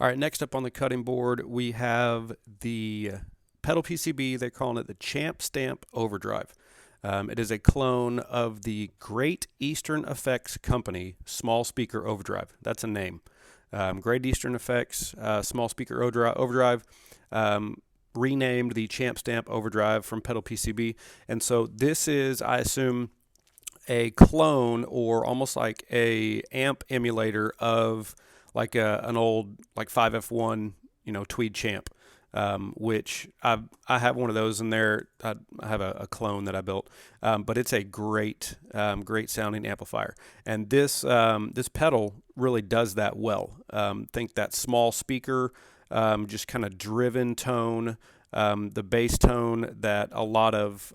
All right, next up on the cutting board, we have the pedal PCB. They're calling it the Champ Stamp Overdrive. It is a clone of the Great Eastern Effects Company Small Speaker Overdrive. That's a name. Great Eastern Effects Small Speaker Overdrive, renamed the Champ Stamp Overdrive from pedal PCB. And so this is, I assume, a clone or almost like a amp emulator of like an old like 5F1, Tweed Champ, which I have one of those in there. I have a clone that I built, but it's a great sounding amplifier, and this pedal really does that well. Think that small speaker, just kind of driven tone. The bass tone that a lot of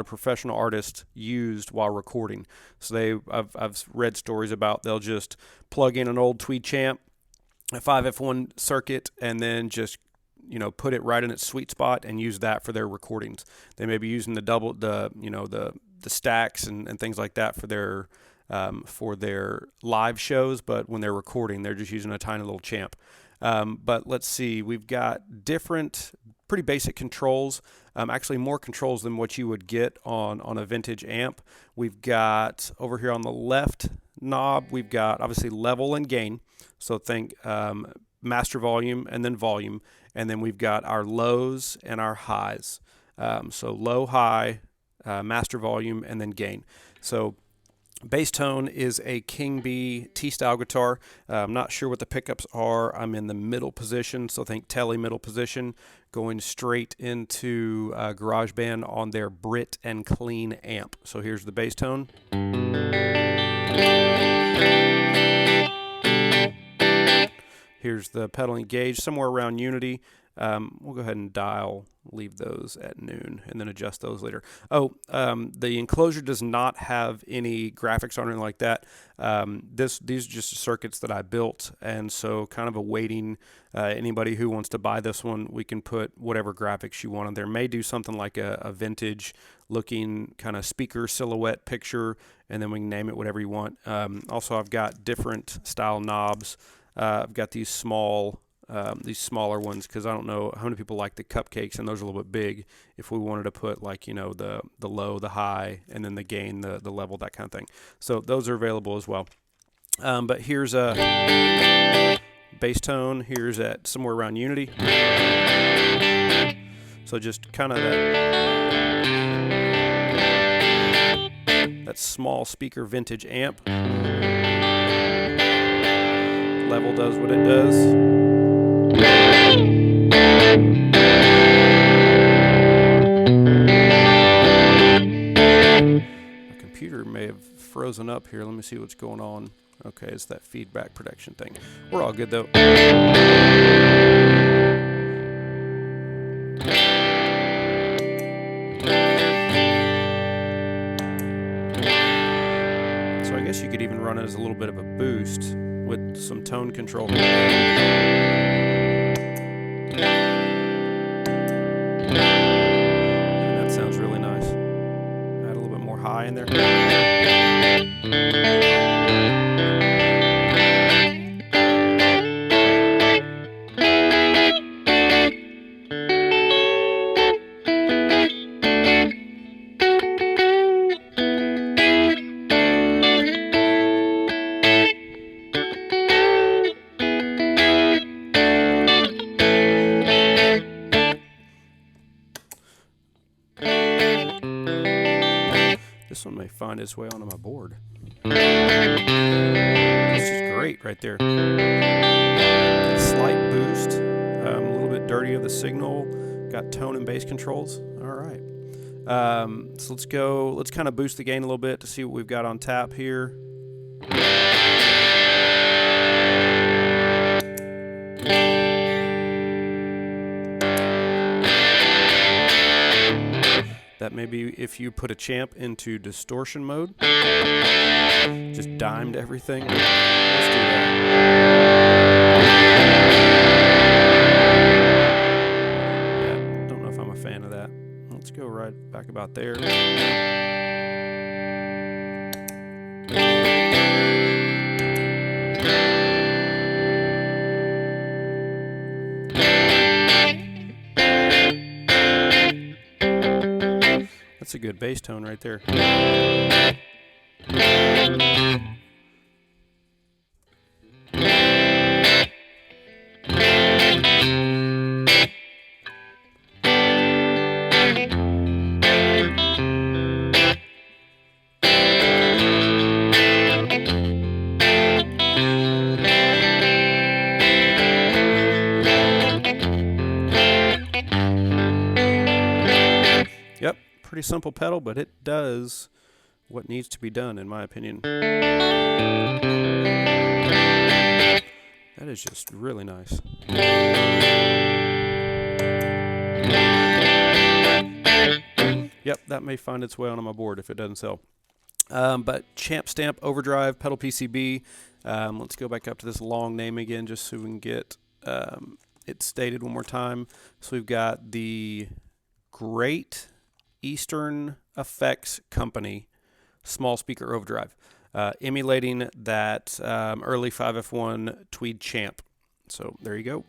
professional artists used while recording. So I've read stories about they'll just plug in an old Tweed Champ, a 5F1 circuit, and then just put it right in its sweet spot and use that for their recordings. They may be using the stacks and things like that for their live shows, but when they're recording, they're just using a tiny little champ. But let's see, we've got different, pretty basic controls, actually more controls than what you would get on a vintage amp. We've got over here on the left knob, we've got obviously level and gain. So think master volume and then we've got our lows and our highs. So low, high, master volume, and then gain. So bass tone is a King B T-style guitar. I'm not sure what the pickups are. I'm in the middle position, so think Tele middle position, going straight into GarageBand on their Brit and Clean amp. So here's the bass tone. Here's the pedal and gauge, somewhere around unity. We'll go ahead and leave those at noon, and then adjust those later. The enclosure does not have any graphics on it like that. These are just circuits that I built, and so kind of awaiting anybody who wants to buy this one, we can put whatever graphics you want on there. May do something like a vintage looking kind of speaker silhouette picture, and then we can name it whatever you want. Also, I've got different style knobs. I've got these smaller ones because I don't know how many people like the cupcakes, and those are a little bit big. If we wanted to put like the low, the high, and then the gain, the level, that kind of thing. So those are available as well. But here's a bass tone. Here's at somewhere around unity. So just kind of that small speaker vintage amp. Level does what it does. My computer may have frozen up here. Let me see what's going on. Okay, it's that feedback protection thing. We're all good though. So I guess you could even run it as a little bit of a boost with some tone control. And that sounds really nice. Add a little bit more high in there. This one may find its way onto my board. This is great right there. Slight boost, a little bit dirty of the signal. Got tone and bass controls. All right. So let's kind of boost the gain a little bit to see what we've got on tap here. That maybe if you put a champ into distortion mode, just dimed everything. Let's do that. Yeah, don't know if I'm a fan of that. Let's go right back about there. That's a good bass tone right there. Yep, pretty simple pedal, but it does what needs to be done, in my opinion. That is just really nice. Yep, that may find its way onto my board if it doesn't sell. But Champ Stamp Overdrive pedal PCB. Let's go back up to this long name again just so we can get it stated one more time. So we've got the Great Eastern Effects Company small speaker overdrive, emulating that early 5F1 Tweed Champ. So there you go.